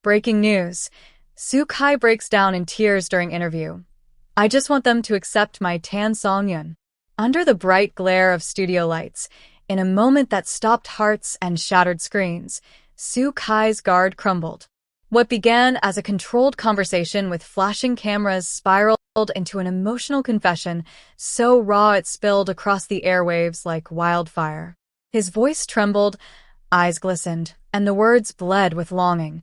Breaking news. Soo Kai breaks down in tears during interview. I just want them to accept my Tan Songyun. Under the bright glare of studio lights, in a moment that stopped hearts and shattered screens, Soo Kai's guard crumbled. What began as a controlled conversation with flashing cameras spiraled into an emotional confession so raw it spilled across the airwaves like wildfire. His voice trembled, eyes glistened, and the words bled with longing.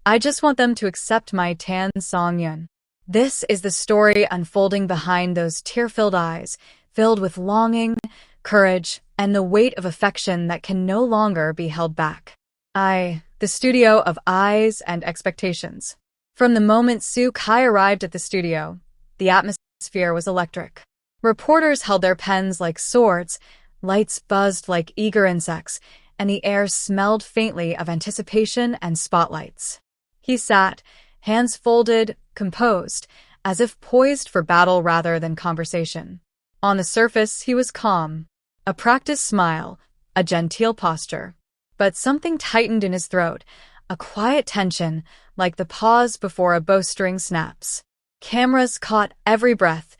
I just want them to accept my Tan Songyun. This is the story unfolding behind those tear-filled eyes, filled with longing, courage, and the weight of affection that can no longer be held back. The studio of eyes and expectations. From the moment Soo Kai arrived at the studio, the atmosphere was electric. Reporters held their pens like swords, lights buzzed like eager insects, and the air smelled faintly of anticipation and spotlights. He sat, hands folded, composed, as if poised for battle rather than conversation. On the surface, he was calm, a practiced smile, a genteel posture. But something tightened in his throat, a quiet tension, like the pause before a bowstring snaps. Cameras caught every breath,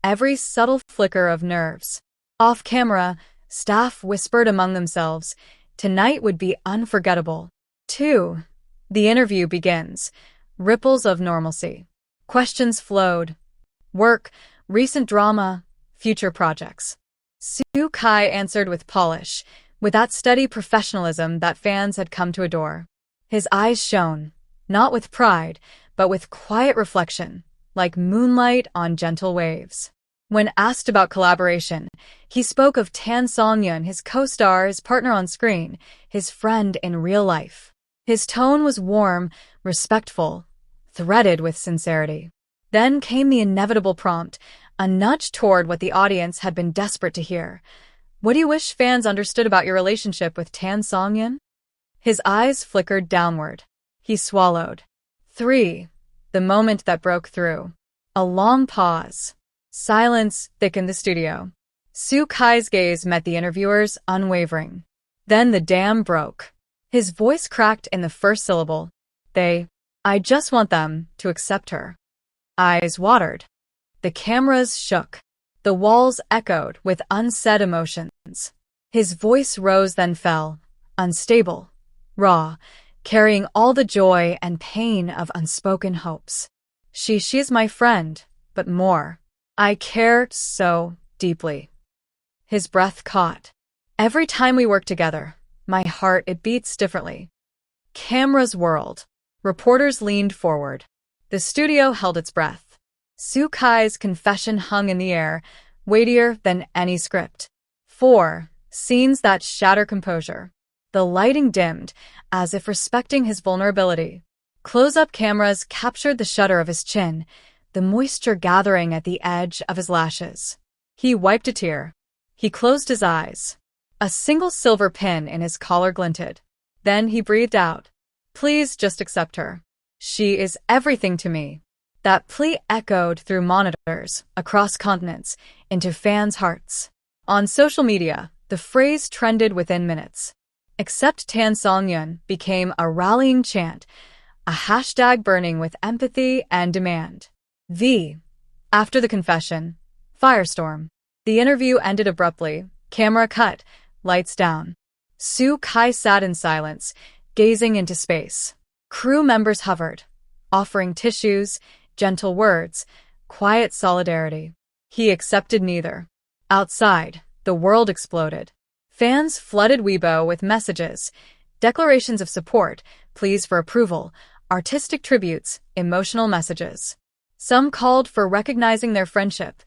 every subtle flicker of nerves. Off camera, staff whispered among themselves, tonight would be unforgettable. 2. The interview begins. Ripples of normalcy. Questions flowed. Work, recent drama, future projects. Soo Kai answered with polish, with that steady professionalism that fans had come to adore. His eyes shone, not with pride, but with quiet reflection, like moonlight on gentle waves. When asked about collaboration, he spoke of Tan Songyun, his co-star, his partner on screen, his friend in real life. His tone was warm, respectful, threaded with sincerity. Then came the inevitable prompt, a nudge toward what the audience had been desperate to hear. What do you wish fans understood about your relationship with Tan Songyun? His eyes flickered downward. He swallowed. 3. The moment that broke through. A long pause. Silence thickened the studio. Soo Kai's gaze met the interviewer's, unwavering. Then the dam broke. His voice cracked in the first syllable. I just want them to accept her. Eyes watered. The cameras shook. The walls echoed with unsaid emotions. His voice rose then fell, unstable, raw, carrying all the joy and pain of unspoken hopes. She is my friend, but more. I care so deeply. His breath caught. Every time we work together, my heart, it beats differently. Cameras whirled. Reporters leaned forward. The studio held its breath. Soo Kai's confession hung in the air, weightier than any script. 4. Scenes that shatter composure. The lighting dimmed, as if respecting his vulnerability. Close-up cameras captured the shudder of his chin, the moisture gathering at the edge of his lashes. He wiped a tear. He closed his eyes. A single silver pin in his collar glinted. Then he breathed out. Please just accept her. She is everything to me. That plea echoed through monitors, across continents, into fans' hearts. On social media, the phrase trended within minutes. Accept Tan Songyun became a rallying chant, a hashtag burning with empathy and demand. After the confession, firestorm. The interview ended abruptly, camera cut, lights down. Soo Kai sat in silence, gazing into space. Crew members hovered, offering tissues, gentle words, quiet solidarity. He accepted neither. Outside, the world exploded. Fans flooded Weibo with messages, declarations of support, pleas for approval, artistic tributes, emotional messages. Some called for recognizing their friendship.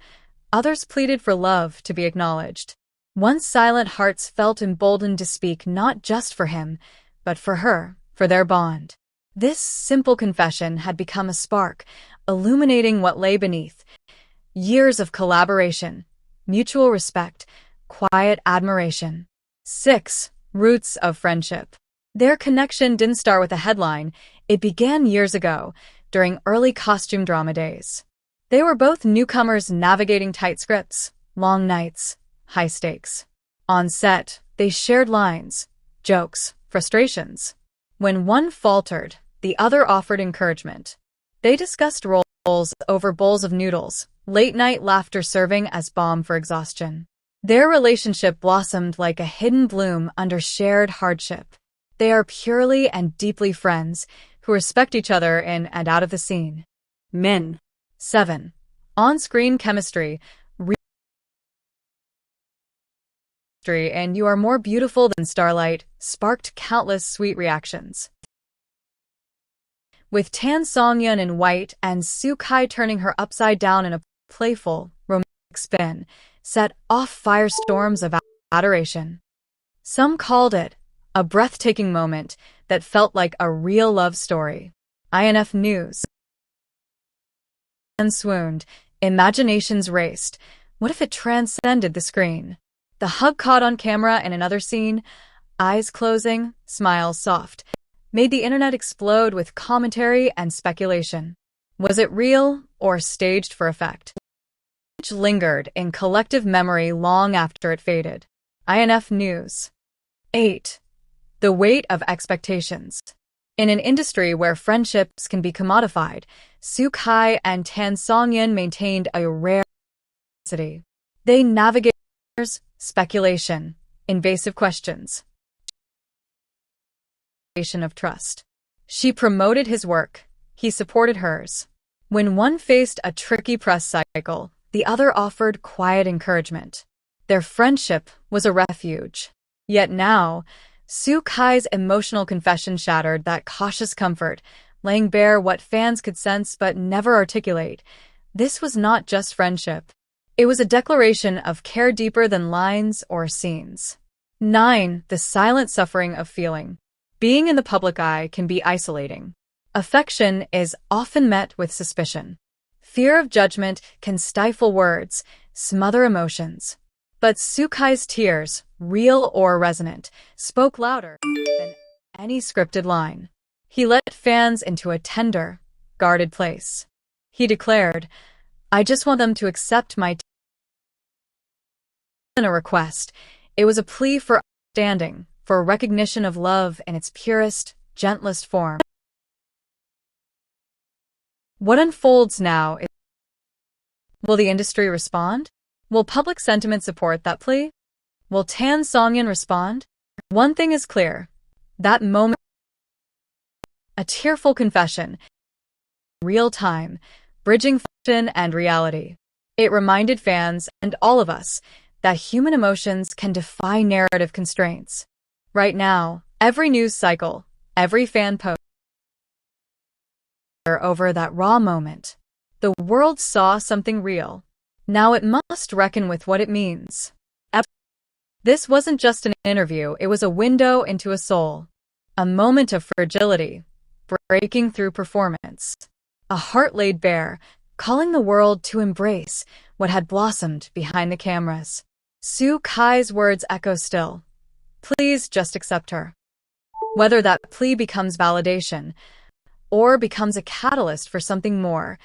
Others pleaded for love to be acknowledged. Once silent hearts felt emboldened to speak not just for him, but for her, for their bond. This simple confession had become a spark, illuminating what lay beneath. Years of collaboration, mutual respect, quiet admiration. 6. Roots of friendship. Their connection didn't start with a headline. It began years ago, during early costume drama days. They were both newcomers navigating tight scripts, long nights, high stakes. On set, they shared lines, jokes, frustrations. When one faltered, the other offered encouragement. They discussed roles over bowls of noodles, late-night laughter serving as balm for exhaustion. Their relationship blossomed like a hidden bloom under shared hardship. They are purely and deeply friends who respect each other in and out of the scene. Min. 7. On-screen chemistry, and You Are More Beautiful Than Starlight sparked countless sweet reactions. With Tan Songyun in white and Soo-kai turning her upside down in a playful, romantic spin, set off firestorms of adoration. Some called it a breathtaking moment that felt like a real love story. INF News. And swooned, imaginations raced. What if it transcended the screen? The hug caught on camera in another scene, eyes closing, smiles soft, made the internet explode with commentary and speculation. Was it real or staged for effect? Which lingered in collective memory long after it faded. INF News. 8. The weight of expectations. In an industry where friendships can be commodified, Soo-kai and Tan Songyun maintained a rare intensity. They navigated speculation, invasive questions, of trust. She promoted his work, he supported hers. When one faced a tricky press cycle, the other offered quiet encouragement. Their friendship was a refuge. Yet now, Soo-kai's emotional confession shattered that cautious comfort, laying bare what fans could sense but never articulate. This was not just friendship. It was a declaration of care deeper than lines or scenes. 9. The silent suffering of feeling. Being in the public eye can be isolating. Affection is often met with suspicion. Fear of judgment can stifle words, smother emotions. But Soo-kai's tears, real or resonant, spoke louder than any scripted line. He let fans into a tender, guarded place. He declared, "I just want them to accept my a request. It was a plea for understanding, for recognition of love in its purest, gentlest form." What unfolds now is, will the industry respond? Will public sentiment support that plea? Will Tan Songyun respond? One thing is clear. That moment, a tearful confession, real time, bridging fiction and reality. It reminded fans, and all of us, that human emotions can defy narrative constraints. Right now, every news cycle, every fan post over that raw moment. The world saw something real. Now it must reckon with what it means. This wasn't just an interview, it was a window into a soul. A moment of fragility, breaking through performance. A heart laid bare, calling the world to embrace what had blossomed behind the cameras. Soo-kai's words echo still. Please just accept her. Whether that plea becomes validation or becomes a catalyst for something more,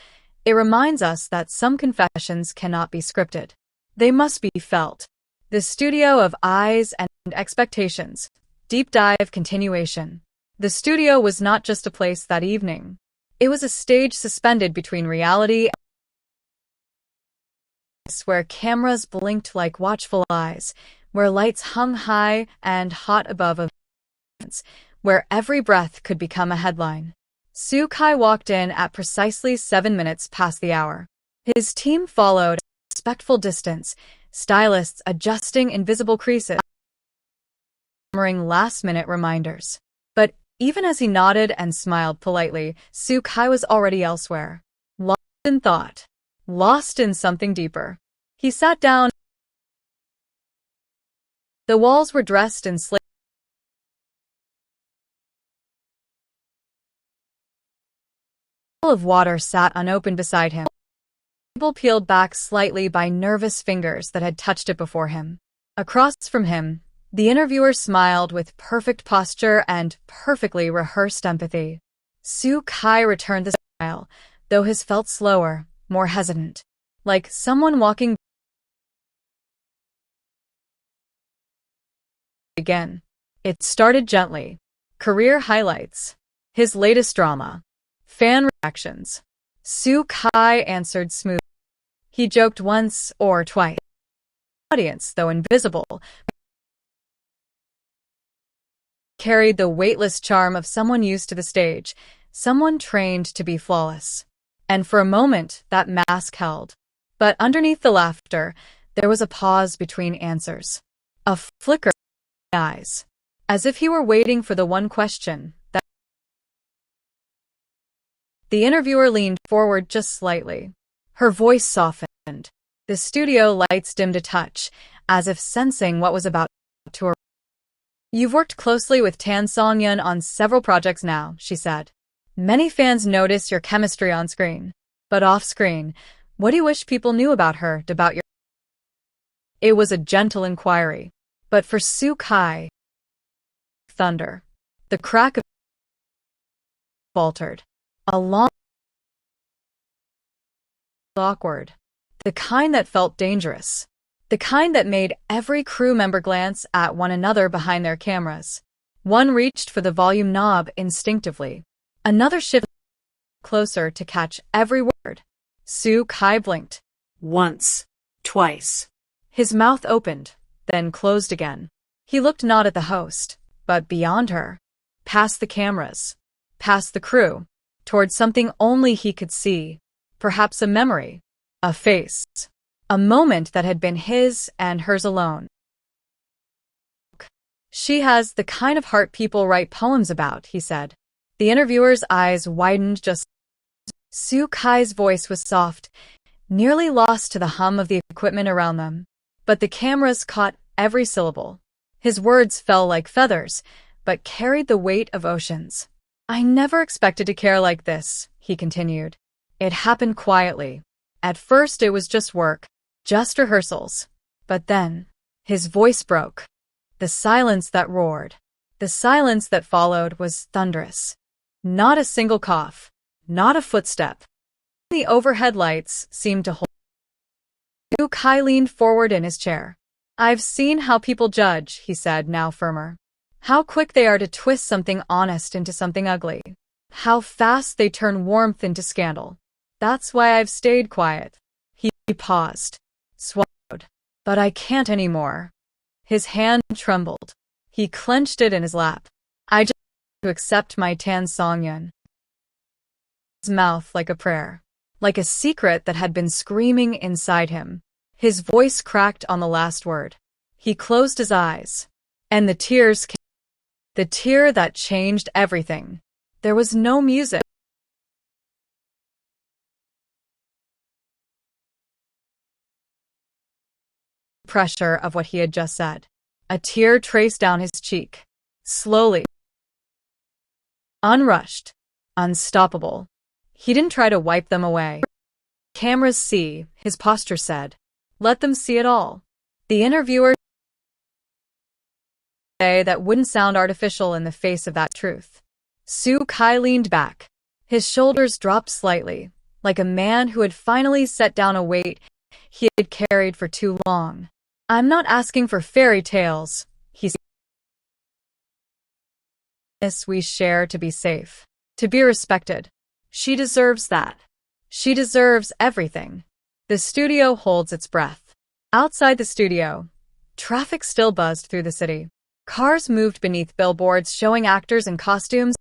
it reminds us that some confessions cannot be scripted. They must be felt. The studio of eyes and expectations. Deep dive continuation. The studio was not just a place that evening. It was a stage suspended between reality and where cameras blinked like watchful eyes, where lights hung high and hot above events, where every breath could become a headline. Soo-kai walked in at precisely 7 minutes past the hour. His team followed at a respectful distance, stylists adjusting invisible creases, hammering last-minute reminders. But even as he nodded and smiled politely, Soo-kai was already elsewhere. Lost in thought. Lost in something deeper. He sat down. The walls were dressed in slate. A bottle of water sat unopened beside him. The table peeled back slightly by nervous fingers that had touched it before him. Across from him, the interviewer smiled with perfect posture and perfectly rehearsed empathy. Soo-kai returned the smile, though his felt slower, more hesitant, like someone walking again. It started gently. Career highlights. His latest drama. Fan reactions. Soo Kai answered smoothly. He joked once or twice. The audience, though invisible, carried the weightless charm of someone used to the stage, someone trained to be flawless. And for a moment, that mask held. But underneath the laughter, there was a pause between answers. A flicker in his eyes, as if he were waiting for the one question that... The interviewer leaned forward just slightly. Her voice softened. The studio lights dimmed a touch, as if sensing what was about to arrive. You've worked closely with Tan Songyun on several projects now, she said. Many fans notice your chemistry on screen. But off-screen, what do you wish people knew about her, about your... It was a gentle inquiry. But for Soo Kai, thunder. The crack of faltered. A long, awkward. The kind that felt dangerous. The kind that made every crew member glance at one another behind their cameras. One reached for the volume knob instinctively. Another shifted closer to catch every word. Soo Kai blinked. Once. Twice. His mouth opened, then closed again. He looked not at the host, but beyond her. Past the cameras. Past the crew. Towards something only he could see. Perhaps a memory. A face. A moment that had been his and hers alone. She has the kind of heart people write poems about, he said. The interviewer's eyes widened just... Soo Kai's voice was soft, nearly lost to the hum of the equipment around them. But the cameras caught every syllable. His words fell like feathers, but carried the weight of oceans. I never expected to care like this, he continued. It happened quietly. At first it was just work, just rehearsals. But then, his voice broke. The silence that roared, the silence that followed was thunderous. Not a single cough, not a footstep. The overhead lights seemed to hold. Soo Kai leaned forward in his chair. I've seen how people judge, he said, now firmer. How quick they are to twist something honest into something ugly. How fast they turn warmth into scandal. That's why I've stayed quiet. He paused, swallowed. But I can't anymore. His hand trembled. He clenched it in his lap. I just have to accept my Tan Songyun. His mouth like a prayer, like a secret that had been screaming inside him. His voice cracked on the last word. He closed his eyes. And the tears came. The tear that changed everything. There was no music. Pressure of what he had just said. A tear traced down his cheek. Slowly. Unrushed. Unstoppable. He didn't try to wipe them away. Cameras see, his posture said. Let them see it all. The interviewer say that wouldn't sound artificial in the face of that truth. Soo Kai leaned back. His shoulders dropped slightly, like a man who had finally set down a weight he had carried for too long. I'm not asking for fairy tales, he said. This we share to be safe, to be respected. She deserves that. She deserves everything. The studio holds its breath. Outside the studio, traffic still buzzed through the city. Cars moved beneath billboards showing actors in costumes.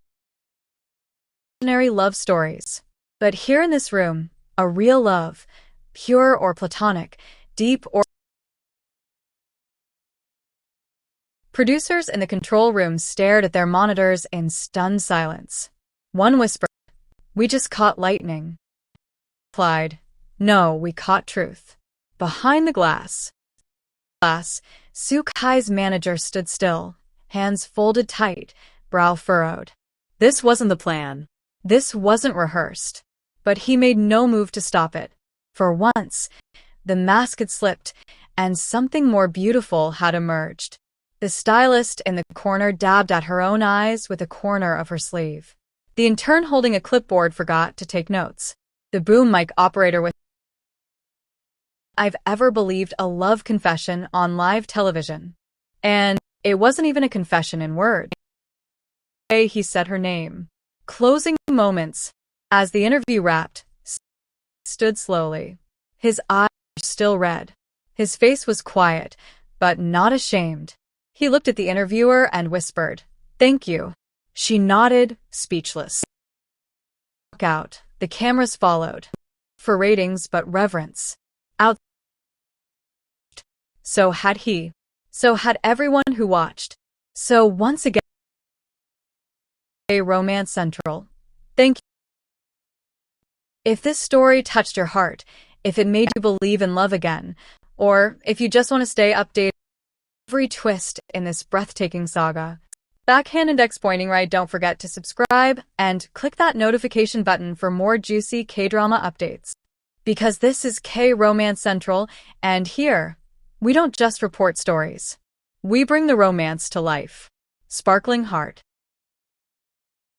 Ordinary love stories. But here in this room, a real love, pure or platonic, deep or... Producers in the control room stared at their monitors in stunned silence. One whispered, "We just caught lightning." Replied, "No, we caught truth." Behind the glass, Soo Kai's manager stood still, hands folded tight, brow furrowed. This wasn't the plan. This wasn't rehearsed. But he made no move to stop it. For once, the mask had slipped, and something more beautiful had emerged. The stylist in the corner dabbed at her own eyes with a corner of her sleeve. The intern holding a clipboard forgot to take notes. The boom mic operator with I've ever believed a love confession on live television. And it wasn't even a confession in words. The way he said her name, Closing moments. As the interview wrapped, stood slowly. His eyes were still red. His face was quiet, but not ashamed. He looked at the interviewer and whispered, "Thank you." She nodded, speechless. Out. The cameras followed. For ratings but reverence. Out. So had he. So had everyone who watched. So once again, a Romance Central. Thank you. If this story touched your heart, if it made you believe in love again, or if you just want to stay updated on every twist in this breathtaking saga, backhand index pointing right, don't forget to subscribe and click that notification button for more juicy K-drama updates. Because this is K-Romance Central, and here, we don't just report stories. We bring the romance to life. Sparkling Heart.